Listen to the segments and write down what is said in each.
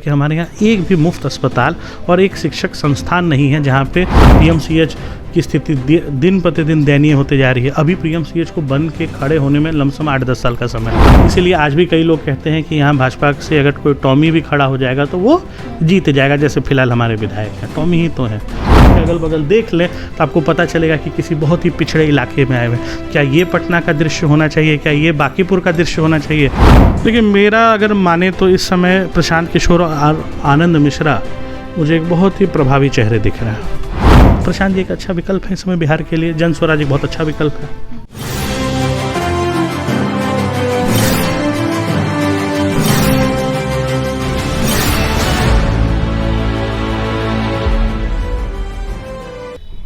कि हमारे यहाँ एक भी मुफ्त अस्पताल और एक शिक्षक संस्थान नहीं है जहाँ पे पीएमसीएच की स्थिति दिन प्रतिदिन दयनीय होते जा रही है। अभी पीएमसीएच को बन के खड़े होने में लमसम 8-10 साल का समय है। इसीलिए आज भी कई लोग कहते हैं कि यहाँ भाजपा से अगर कोई टॉमी भी खड़ा हो जाएगा तो वो जीत जाएगा, जैसे फिलहाल हमारे विधायक हैं, टॉमी ही तो हैं। अगल बगल देख लें तो आपको पता चलेगा कि किसी बहुत ही पिछड़े इलाके में आए हुए। क्या ये पटना का दृश्य होना चाहिए? क्या ये बांकीपुर का दृश्य होना चाहिए? देखिए, मेरा अगर माने तो इस समय प्रशांत किशोर और आनंद मिश्रा मुझे एक बहुत ही प्रभावी चेहरे दिख रहे हैं। प्रशांत जी एक अच्छा विकल्प है इस समय बिहार के लिए, जन स्वराज एक बहुत अच्छा विकल्प है।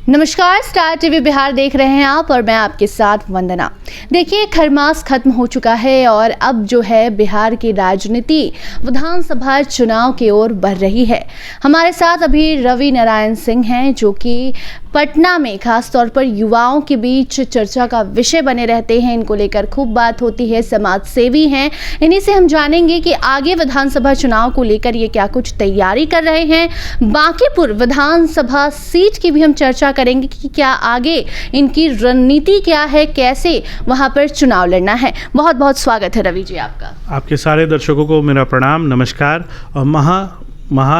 नमस्कार, स्टार टीवी बिहार देख रहे हैं आप और मैं आपके साथ वंदना। देखिए, खरमास खत्म हो चुका है और अब जो है बिहार की राजनीति विधानसभा चुनाव की ओर बढ़ रही है। हमारे साथ अभी रवि नारायण सिंह हैं जो कि पटना में खास तौर पर युवाओं के बीच चर्चा का विषय बने रहते हैं। इनको लेकर खूब बात होती है, समाज सेवी हैं। इन्हीं से हम जानेंगे कि आगे विधानसभा चुनाव को लेकर ये क्या कुछ तैयारी कर रहे हैं। बांकीपुर विधानसभा सीट की भी हम चर्चा करेंगे कि क्या आगे इनकी रणनीति क्या है, कैसे वहां पर चुनाव लड़ना है। बहुत बहुत स्वागत है रवि जी आपका। आपके सारे दर्शकों को मेरा प्रणाम, नमस्कार और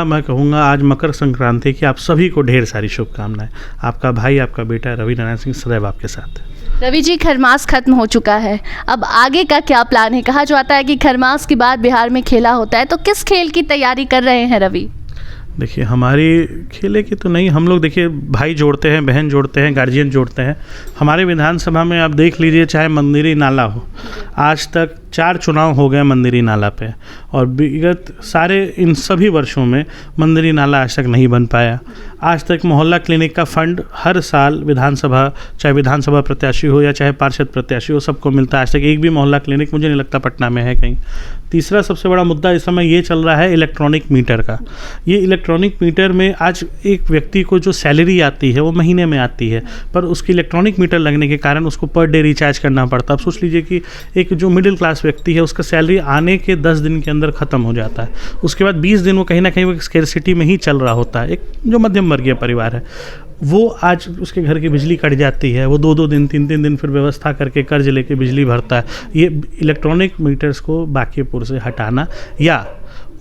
मैं कहूँगा आज मकर संक्रांति की आप सभी को ढेर सारी शुभकामनाएं। आपका भाई, आपका बेटा रवि नारायण सिंह सदैव आपके साथ है। रवि जी, खरमास खत्म हो चुका है, अब आगे का क्या प्लान है? कहा जाता है कि खरमास के बाद बिहार में खेला होता है, तो किस खेल की तैयारी कर रहे हैं रवि? देखिए, हमारी खेले की तो नहीं, हम लोग देखिए भाई जोड़ते हैं, बहन जोड़ते हैं, गार्जियन जोड़ते हैं। हमारे विधानसभा में आप देख लीजिए, चाहे मंदिरी नाला हो, आज तक 4 चुनाव हो गए मंदिरी नाला पे, और विगत सारे इन सभी वर्षों में मंदिरी नाला आज तक नहीं बन पाया। आज तक मोहल्ला क्लिनिक का फंड हर साल विधानसभा, चाहे विधानसभा प्रत्याशी हो या चाहे पार्षद प्रत्याशी हो, सबको मिलता है। आज तक एक भी मोहल्ला क्लिनिक मुझे नहीं लगता पटना में है कहीं। तीसरा सबसे बड़ा मुद्दा इस समय ये चल रहा है इलेक्ट्रॉनिक मीटर का। ये इलेक्ट्रॉनिक मीटर में आज एक व्यक्ति को जो सैलरी आती है वो महीने में आती है, पर उसकी इलेक्ट्रॉनिक मीटर लगने के कारण उसको पर डे रिचार्ज करना पड़ता है। अब सोच लीजिए कि एक जो मिडिल क्लास व्यक्ति है उसका सैलरी आने के 10 दिन के अंदर ख़त्म हो जाता है, उसके बाद 20 दिन वो कहीं ना कहीं वो स्केर्सिटी में ही चल रहा होता है। एक जो मध्यम वर्गीय परिवार है वो आज उसके घर की बिजली कट जाती है, वो 2-2 दिन 3-3 दिन फिर व्यवस्था करके कर्ज लेके बिजली भरता है। ये इलेक्ट्रॉनिक मीटर्स को बांकीपुर से हटाना या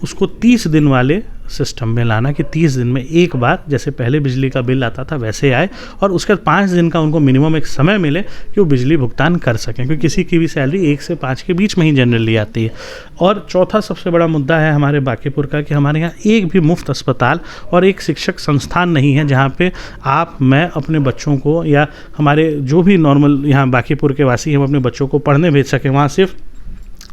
उसको 30 दिन वाले सिस्टम में लाना कि 30 दिन में एक बार, जैसे पहले बिजली का बिल आता था वैसे आए, और उसके बाद 5 दिन का उनको मिनिमम एक समय मिले कि वो बिजली भुगतान कर सकें, क्योंकि किसी की भी सैलरी 1 से 5 के बीच में ही जनरली आती है। और चौथा सबसे बड़ा मुद्दा है हमारे बांकीपुर का कि हमारे यहाँ एक भी मुफ्त अस्पताल और एक शिक्षक संस्थान नहीं है जहाँ पे आप, मैं अपने बच्चों को या हमारे जो भी नॉर्मल यहाँ बांकीपुर के वासी हैं वो अपने बच्चों को पढ़ने भेज सकें। वहाँ सिर्फ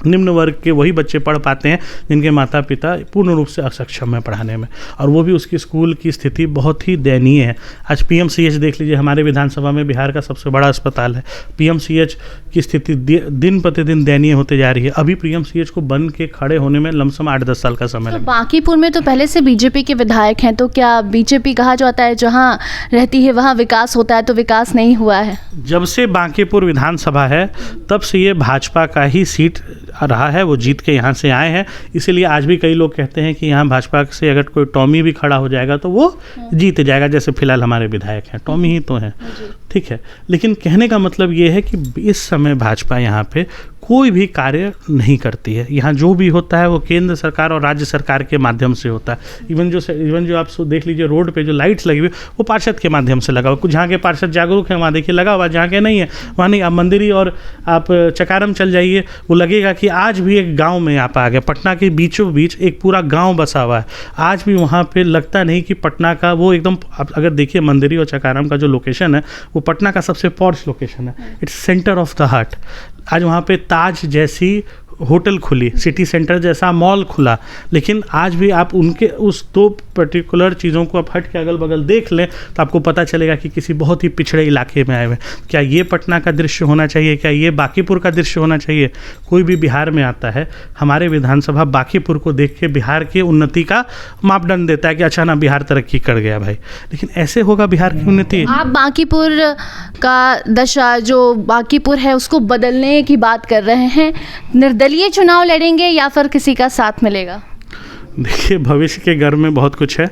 निम्न वर्ग के वही बच्चे पढ़ पाते हैं जिनके माता पिता पूर्ण रूप से असक्षम है पढ़ाने में, और वो भी उसकी स्कूल की स्थिति बहुत ही दयनीय है। आज पीएमसीएच देख लीजिए, हमारे विधानसभा में बिहार का सबसे बड़ा अस्पताल है, पीएमसीएच की स्थिति दिन प्रतिदिन दयनीय होते जा रही है। अभी पीएमसीएच को बन के खड़े होने में लमसम 8-10 साल का समय लगा। बांकीपुर में तो पहले से बीजेपी के विधायक हैं, तो क्या बीजेपी कहा जाता है जहाँ रहती है वहाँ विकास होता है, तो विकास नहीं हुआ है? जब से बांकीपुर विधानसभा है तब से ये भाजपा का ही सीट रहा है, वो जीत के यहाँ से आए हैं। इसीलिए आज भी कई लोग कहते हैं कि यहाँ भाजपा से अगर कोई टॉमी भी खड़ा हो जाएगा तो वो जीत जाएगा, जैसे फिलहाल हमारे विधायक हैं, टॉमी ही तो हैं। ठीक है, लेकिन कहने का मतलब ये है कि इस समय भाजपा यहाँ पे कोई भी कार्य नहीं करती है। यहाँ जो भी होता है वो केंद्र सरकार और राज्य सरकार के माध्यम से होता है। इवन जो आप देख लीजिए रोड पे जो लाइट्स लगी हुई वो पार्षद के माध्यम से लगा हुआ। कुछ जहाँ के पार्षद जागरूक हैं वहाँ देखिए लगा हुआ, जहाँ के नहीं है वहाँ नहीं। आप मंदिरी और आप चकारम चल जाइए, वो लगेगा कि आज भी एक गाँव में आप आ गए। पटना के बीचों बीच एक पूरा गाँव बसा हुआ है, आज भी वहाँ पर लगता नहीं कि पटना का वो एकदम, अगर देखिए मंदिरी और चकारम का जो लोकेशन है वो पटना का सबसे पॉश लोकेशन है, its centre of the heart. आज वहाँ पे ताज जैसी होटल खुली, सिटी सेंटर जैसा मॉल खुला, लेकिन आज भी आप उनके उस 2 पर्टिकुलर चीज़ों को आप हट के अगल बगल देख लें तो आपको पता चलेगा कि किसी बहुत ही पिछड़े इलाके में आए हुए। क्या ये पटना का दृश्य होना चाहिए? क्या ये बांकीपुर का दृश्य होना चाहिए? कोई भी बिहार में आता है, हमारे विधानसभा बांकीपुर को देख के बिहार की उन्नति का मापदंड देता है कि अच्छा ना बिहार तरक्की कर गया भाई, लेकिन ऐसे होगा बिहार की उन्नति? आप बांकीपुर का दशा जो बांकीपुर है उसको बदलने की बात कर रहे हैं, निर्दलीय चुनाव लड़ेंगे या फिर किसी का साथ मिलेगा? देखिए, भविष्य के घर में बहुत कुछ है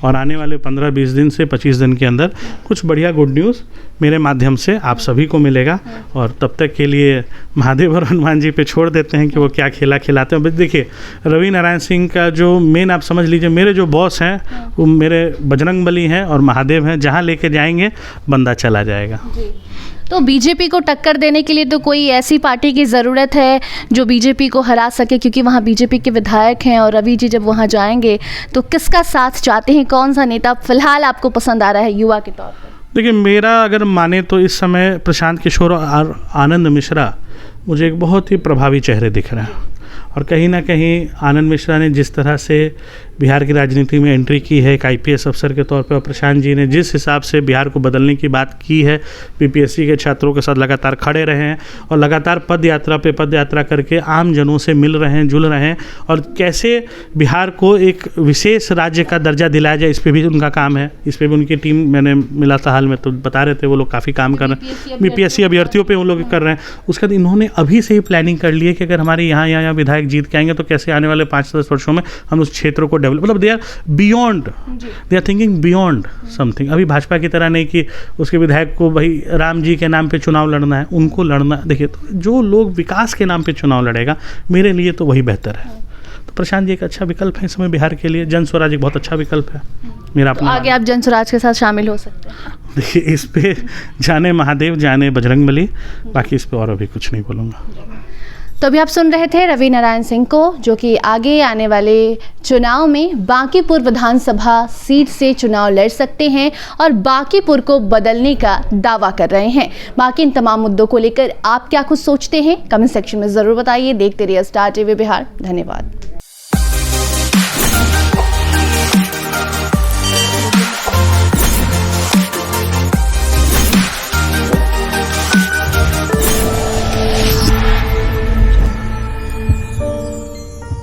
और आने वाले 15-20 दिन से 25 दिन के अंदर कुछ बढ़िया गुड न्यूज़ मेरे माध्यम से आप सभी को मिलेगा। और तब तक के लिए महादेव और हनुमान जी पे छोड़ देते हैं कि वो क्या खेला खिलाते हैं। बस देखिए, रवि नारायण सिंह का जो मेन आप समझ लीजिए, मेरे जो बॉस हैं वो मेरे बजरंगबली हैं और महादेव हैं। जहाँ लेके जाएंगे बंदा चला जाएगा। तो बीजेपी को टक्कर देने के लिए तो कोई ऐसी पार्टी की ज़रूरत है जो बीजेपी को हरा सके, क्योंकि वहाँ बीजेपी के विधायक हैं और रवि जी जब वहाँ जाएंगे तो किसका साथ चाहते हैं? कौन सा नेता फिलहाल आपको पसंद आ रहा है युवा के तौर पर? देखिए, मेरा अगर माने तो इस समय प्रशांत किशोर और आनंद मिश्रा मुझे एक बहुत ही प्रभावी चेहरे दिख रहे हैं। और कहीं ना कहीं आनंद मिश्रा ने जिस तरह से बिहार की राजनीति में एंट्री की है एक आईपीएस अफसर के तौर पे, और प्रशांत जी ने जिस हिसाब से बिहार को बदलने की बात की है, बीपीएससी के छात्रों के साथ लगातार खड़े रहे हैं और लगातार पद यात्रा करके आम जनों से मिल रहे हैं, जुल रहे हैं, और कैसे बिहार को एक विशेष राज्य का दर्जा दिलाया जाए, इस पर भी उनका काम है। इस पर भी उनकी टीम, मैंने मिला था हाल में तो बता रहे थे वो लोग काफ़ी काम कर रहे हैं, बीपीएससी अभ्यर्थियों पर वो लोग कर रहे हैं। उसके बाद इन्होंने अभी से ही प्लानिंग कर ली है कि अगर हमारे यहाँ विधायक जीत के आएंगे तो कैसे आने वाले 5-10 वर्षों में हम उस क्षेत्र को डेवलप, मतलब they are beyond, they are thinking beyond something. अभी भाजपा की तरह नहीं कि उसके विधायक को भाई राम जी के नाम पे चुनाव लड़ना है, उनको लड़ना। देखिए, तो जो लोग विकास के नाम पे चुनाव लड़ेगा, मेरे लिए तो वही बेहतर है। तो प्रशांत जी एक अच्छा विकल्प है इस समय बिहार के लिए। जन स्वराज एक बहुत अच्छा विकल्प है मेरा अपना। आगे आप जन स्वराज के साथ शामिल हो सकते हैं। देखिए, इस पे जाने महादेव, जाने बजरंगबली, बाकी इस पे और अभी कुछ नहीं बोलूँगा। तो अभी आप सुन रहे थे रवि नारायण सिंह को, जो कि आगे आने वाले चुनाव में बांकीपुर विधानसभा सीट से चुनाव लड़ सकते हैं और बांकीपुर को बदलने का दावा कर रहे हैं। बाकी इन तमाम मुद्दों को लेकर आप क्या कुछ सोचते हैं, कमेंट सेक्शन में ज़रूर बताइए। देखते रहिए स्टार टीवी बिहार। धन्यवाद।